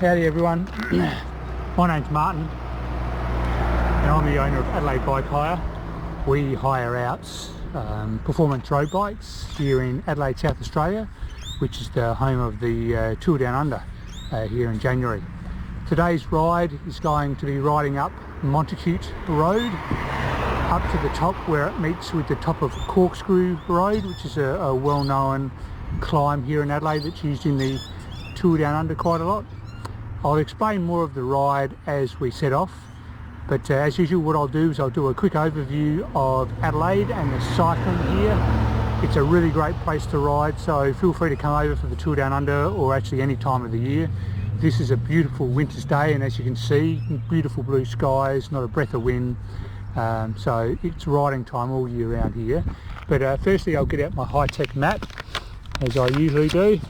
Howdy everyone, my name's Martin and I'm the owner of Adelaide Bike Hire. We hire out performance road bikes here in Adelaide, South Australia, which is the home of the Tour Down Under here in January. Today's ride is going to be riding up Montacute Road up to the top where it meets with the top of Corkscrew Road, which is a well-known climb here in Adelaide that's used in the Tour Down Under quite a lot. I'll explain more of the ride as we set off, but as usual what I'll do is I'll do a quick overview of Adelaide and the cycling here. It's a really great place to ride, so feel free to come over for the Tour Down Under or actually any time of the year. This is a beautiful winter's day, and as you can see, beautiful blue skies, not a breath of wind. So it's riding time all year round here. But firstly I'll get out my high-tech map, as I usually do,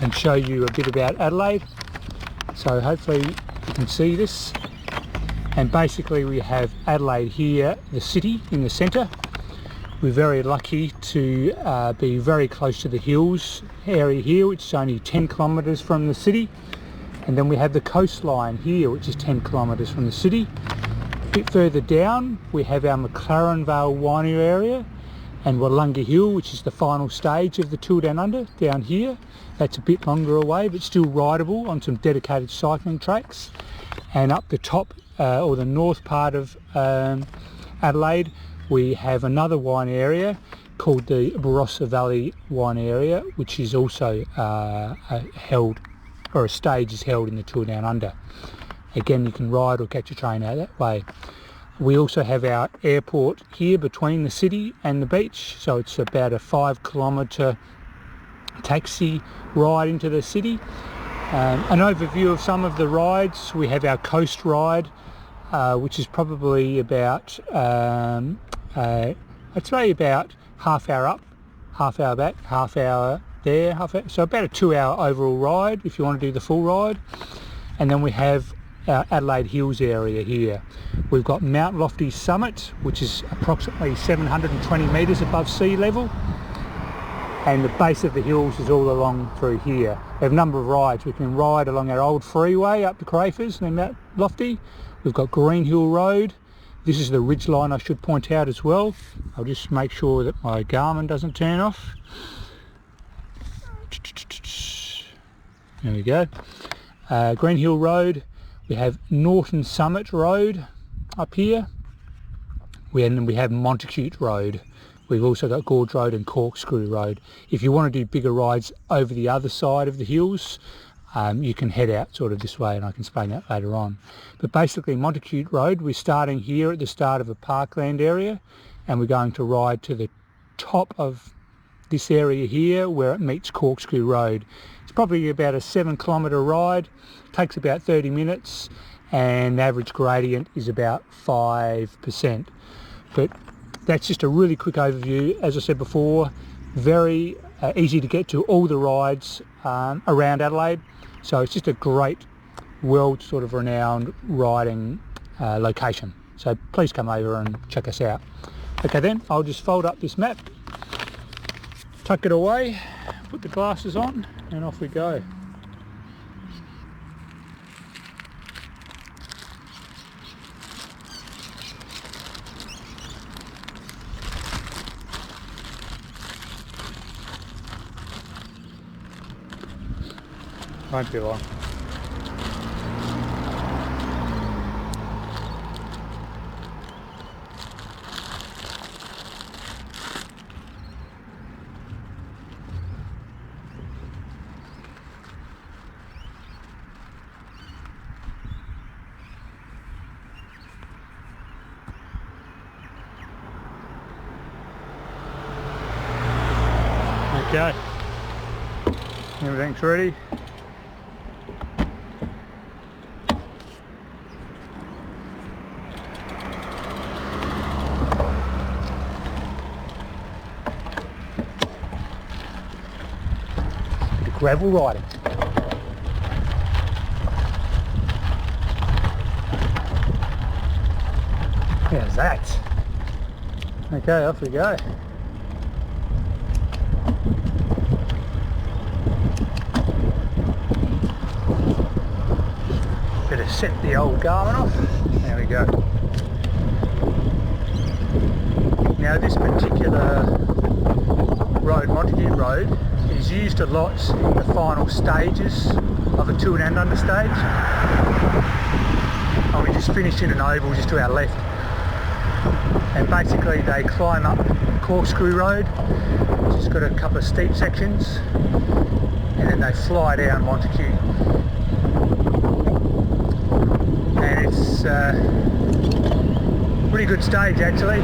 and show you a bit about Adelaide. So hopefully you can see this. And basically we have Adelaide here, the city in the centre. We're very lucky to be very close to the hills area here, which is only 10 kilometres from the city. And then we have the coastline here, which is 10 kilometres from the city. A bit further down we have our McLaren Vale winery area and Wollonga Hill, which is the final stage of the Tour Down Under down here. That's a bit longer away but still rideable on some dedicated cycling tracks. And up the top or the north part of Adelaide we have another wine area called the Barossa Valley wine area, which is also held, or a stage is held in the Tour Down Under. Again, you can ride or catch a train out that way. We also have our airport here between the city and the beach, so it's about a 5 kilometre taxi ride into the city. An overview of some of the rides: we have our coast ride, which is probably about I'd say about half hour up, half hour back, half hour there, so about a 2-hour overall ride if you want to do the full ride. And then we have our Adelaide Hills area here. We've got Mount Lofty Summit, which is approximately 720 metres above sea level, and the base of the hills is all along through here. We have a number of rides. We can ride along our old freeway up to Crafers and then Mount Lofty. We've got Green Hill Road. This is the ridge line, I should point out as well. I'll just make sure that my Garmin doesn't turn off. There we go. Green Hill Road. We have Norton Summit Road up here. And then we have Montacute Road. We've also got Gorge Road and Corkscrew Road. If you want to do bigger rides over the other side of the hills, you can head out sort of this way, and I can explain that later on. But basically Montacute Road, we're starting here at the start of a parkland area, and we're going to ride to the top of this area here where it meets Corkscrew Road. It's probably about a 7 kilometre ride, takes about 30 minutes, and the average gradient is about 5%. But that's just a really quick overview. As I said before, very easy to get to all the rides around Adelaide, so it's just a great world sort of renowned riding location. So please come over and check us out. Okay then, I'll just fold up this map, tuck it away, put the glasses on, and off we go. Won't be long. Okay, everything's ready. Gravel riding. How's that? Okay, off we go. set the old Garmin off. There we go. Now this particular road, Montacute Road, is used a lot in the final stages of a 2 and under stage. And we just finished in an oval just to our left. And basically they climb up Corkscrew Road, which has got a couple of steep sections, and then they fly down Montacute. And it's a pretty good stage actually.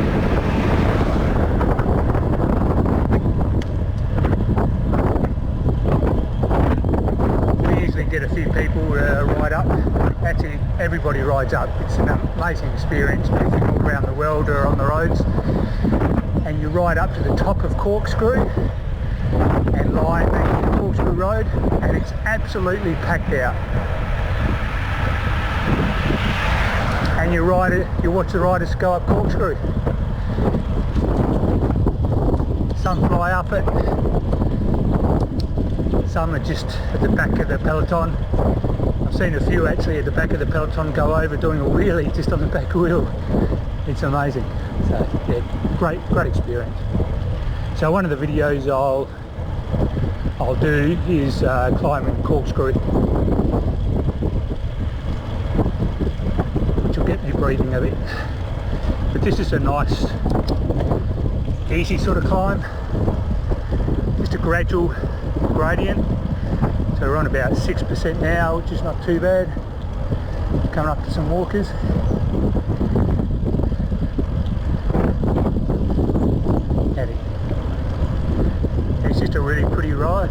We usually get a few people ride up. Actually everybody rides up. It's an amazing experience, people from all around the world are on the roads. And you ride up to the top of Corkscrew and line the Corkscrew Road, and it's absolutely packed out. And you watch the riders go up Corkscrew. Some fly up it, some are just at the back of the peloton. I've seen a few actually at the back of the peloton go over doing a wheelie just on the back wheel. It's amazing. So yeah, great experience. So one of the videos I'll do is climbing Corkscrew, which will get me breathing a bit. But this is a nice, easy sort of climb. Just a gradual gradient. So we're on about 6% now, which is not too bad. Coming up to some walkers. It's just a really pretty ride.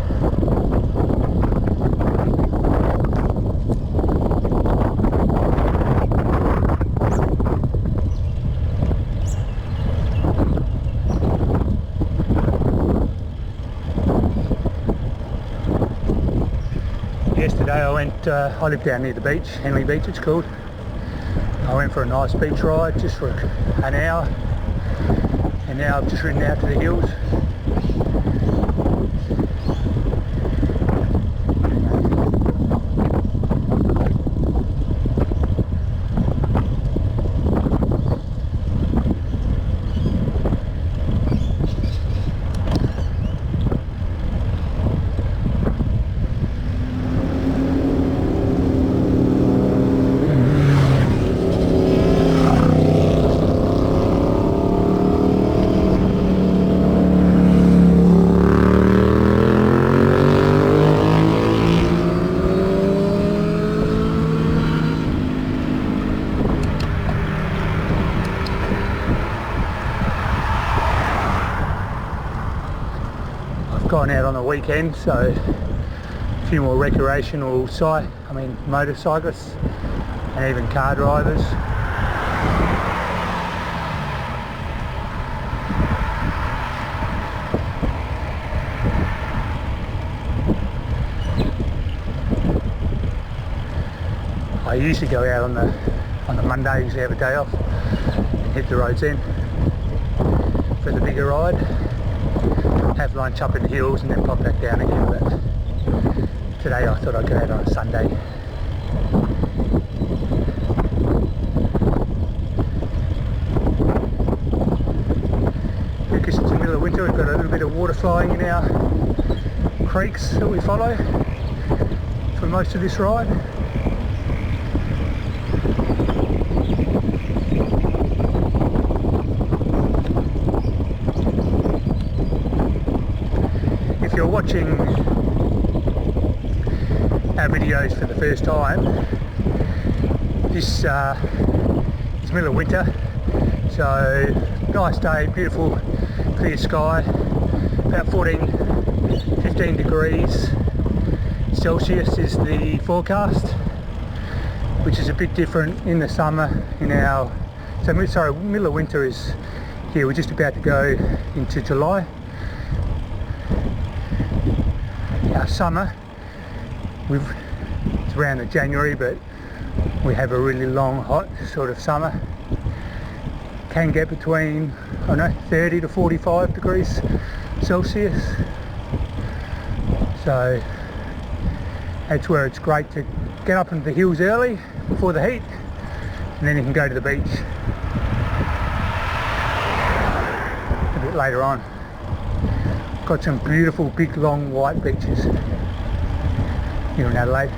Yesterday I live down near the beach, Henley Beach it's called. I went for a nice beach ride just for an hour, and now I've just ridden out to the hills. Gone out on the weekend, so a few more recreational motorcyclists and even car drivers. I usually go out on the Monday, usually have a day off and hit the roads in for the bigger ride. Have lunch up in the hills and then pop back down again, but today I thought I'd go out on a Sunday. Because it's the middle of winter, we've got a little bit of water flowing in our creeks that we follow for most of this ride. If you're watching our videos for the first time, this is middle of winter, so nice day, beautiful clear sky, about 15 degrees Celsius is the forecast, which is a bit different in the summer middle of winter is here. We're just about to go into July. Our summer, it's around the January, but we have a really long, hot sort of summer. Can get between, 30 to 45 degrees Celsius. So that's where it's great to get up into the hills early before the heat, and then you can go to the beach a bit later on. Got some beautiful big long white beaches here in Adelaide.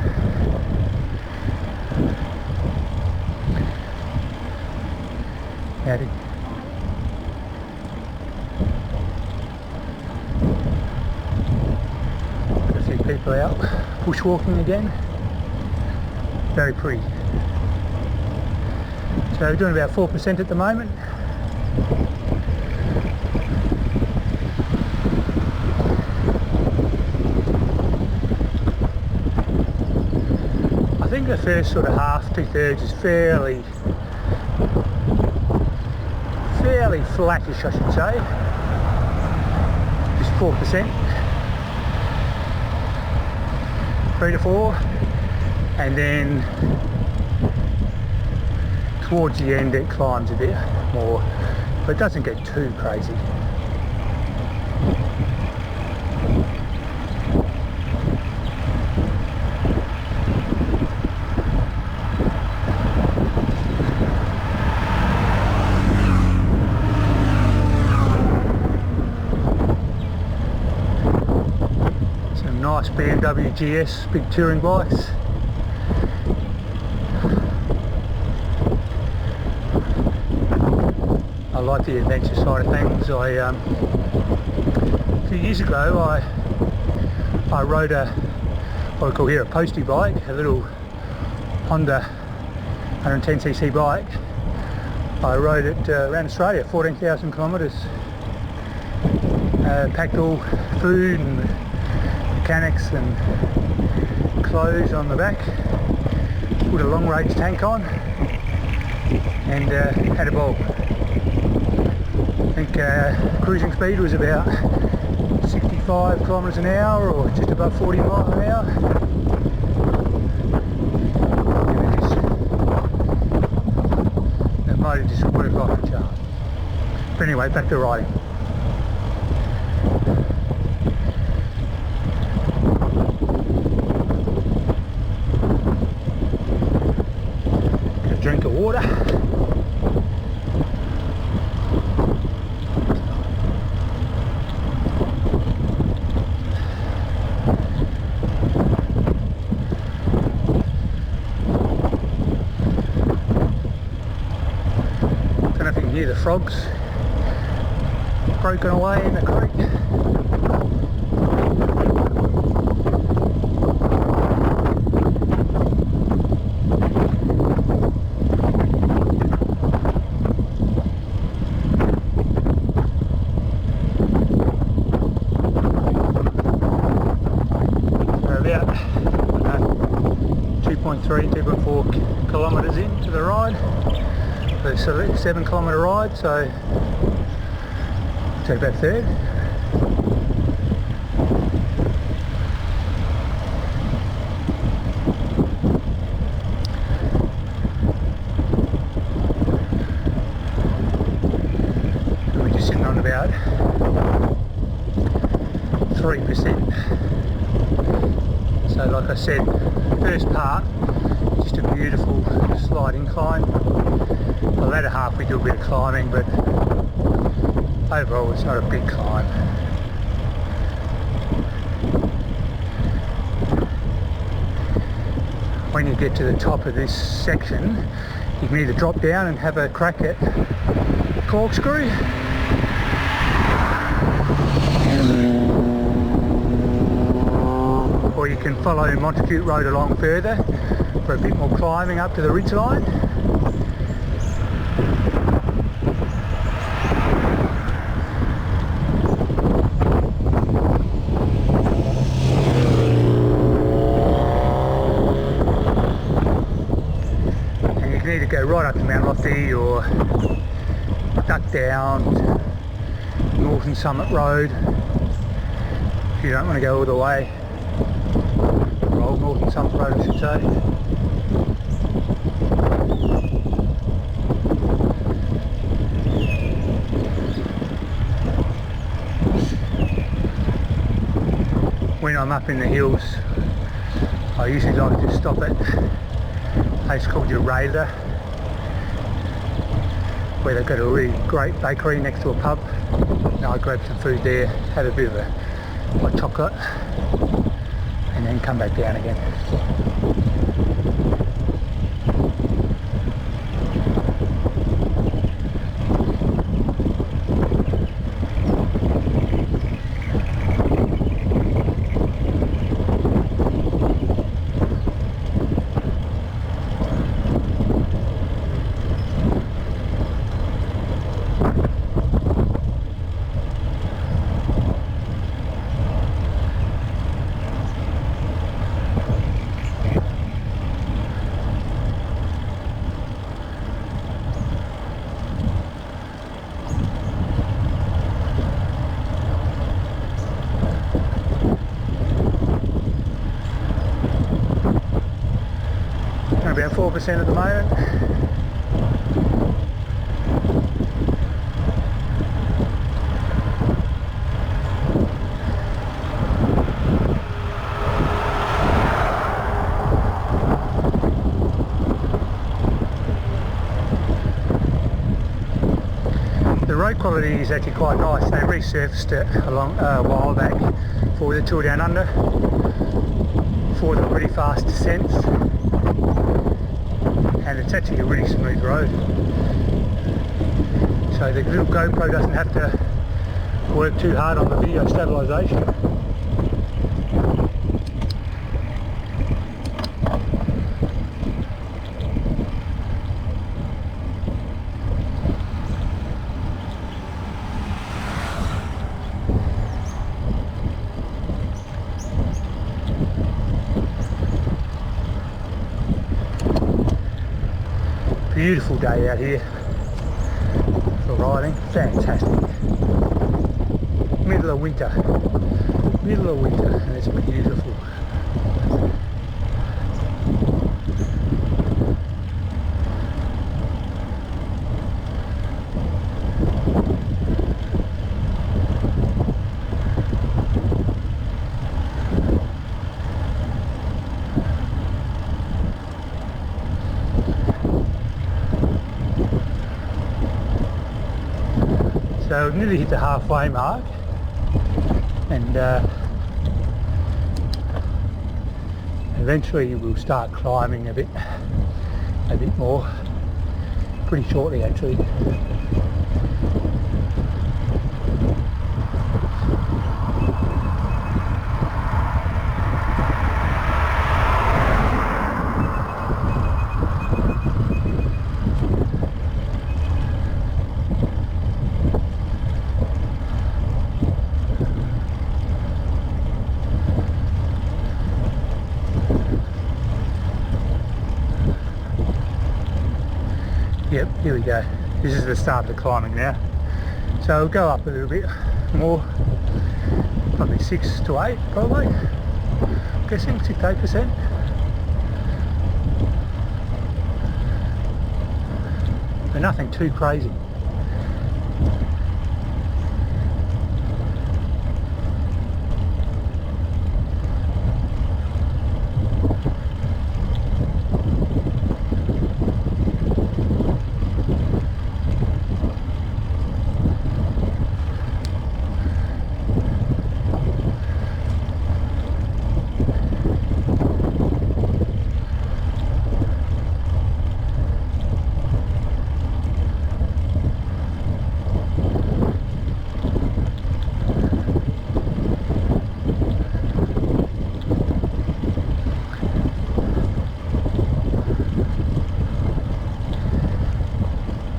Howdy. Got a few people out bushwalking again. Very pretty. So we're doing about 4% at the moment. I think the first sort of half, 2/3 is fairly flattish, I should say. Just 4%. 3 to 4. And then towards the end it climbs a bit more, but it doesn't get too crazy. Some nice BMW GS big touring bikes. I like the adventure side of things. A few years ago I rode what we call here a postie bike, a little Honda 110cc bike. I rode it around Australia, 14,000 kilometres. Packed all food and mechanics and clothes on the back, put a long range tank on, and had a ball. I think cruising speed was about 65 kilometres an hour, or just above 40 miles an hour. And the motor just worked like a charm. But anyway, back to riding. Get a drink of water. Hear the frogs croaking away in the creek. We're about 2.4 kilometres into the ride. It's a 7-kilometre ride, so take about a third. And we're just sitting on about 3%. So like I said, first part, just a beautiful slight incline. The latter half we do a bit of climbing, but overall it's not a big climb. When you get to the top of this section, you can either drop down and have a crack at Corkscrew, or you can follow Montacute Road along further for a bit more climbing up to the ridgeline. Either go right up to Mount Lofty or duck down Northern Summit Road if you don't want to go all the way, or Old Northern Summit Road I should say. When I'm up in the hills I usually like to stop at a place called Adelaide, where they've got a really great bakery next to a pub. And I grabbed some food there, had a bit of a hot chocolate, and then come back down again. About 4% at the moment. The road quality is actually quite nice. They resurfaced it a while back for the tour down under for the really fast descents. And it's actually a really smooth road, so the little GoPro doesn't have to work too hard on the video stabilisation. Beautiful day out here for riding, fantastic. Middle of winter, and it's beautiful. So we've nearly hit the halfway mark, and eventually we'll start climbing a bit more, pretty shortly actually. Yep, here we go. This is the start of the climbing now. So we'll go up a little bit more, probably 6 to 8 probably. I'm guessing 6 to 8%. But nothing too crazy.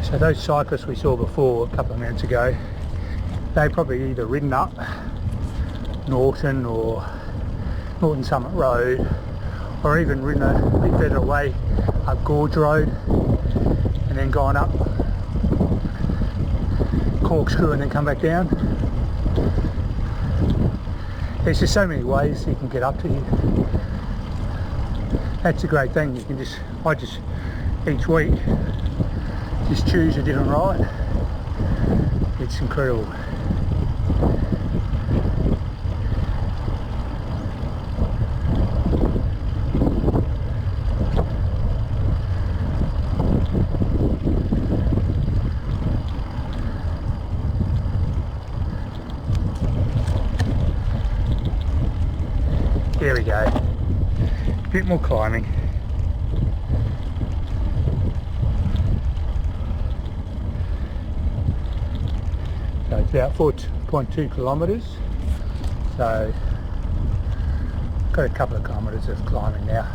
So those cyclists we saw before a couple of minutes ago, they probably either ridden up Norton or Norton Summit Road, or even ridden a bit further away up Gorge Road and then gone up Corkscrew and then come back down. There's just so many ways you can get up to here. That's a great thing. You can just, each week just choose a different ride. It's incredible. Here we go. A bit more climbing. So it's about 4.2 kilometres. So got a couple of kilometres of climbing now.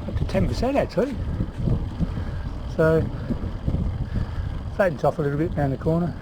Up to 10% actually. So flattens off a little bit down the corner.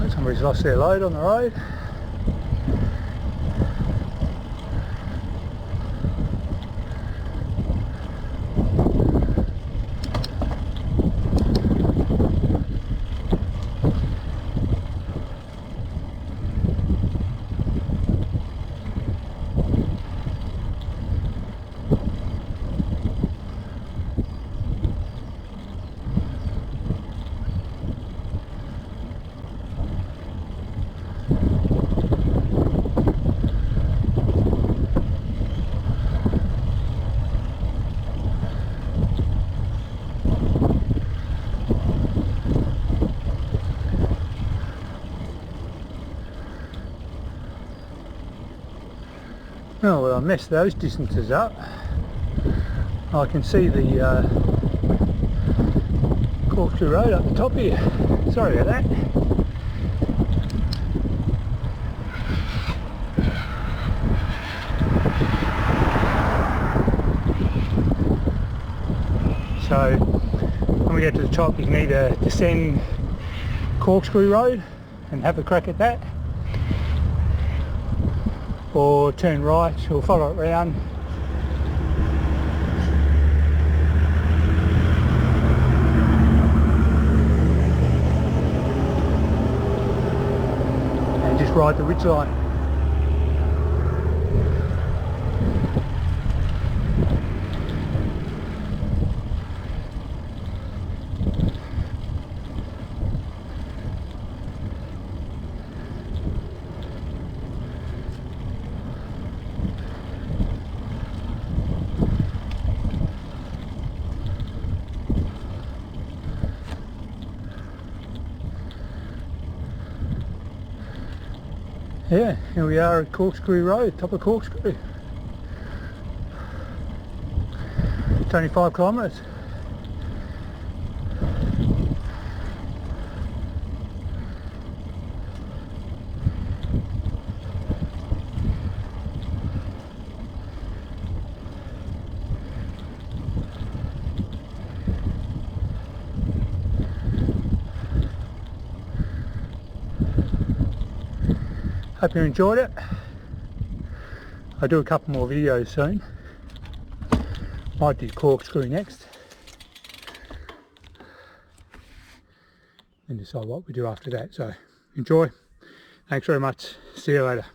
Somebody's lost their load on the road. Oh well, I messed those distances up. I can see the Corkscrew Road up the top here. Sorry about that. So when we get to the top, you can either descend Corkscrew Road and have a crack at that, or turn right or follow it round. And just ride the ridge line. Yeah, here we are at Corkscrew Road, top of Corkscrew. It's only 5 kilometres. Hope you enjoyed it. I'll do a couple more videos soon. Might do Corkscrew next. And decide what we do after that. So enjoy. Thanks very much. See you later.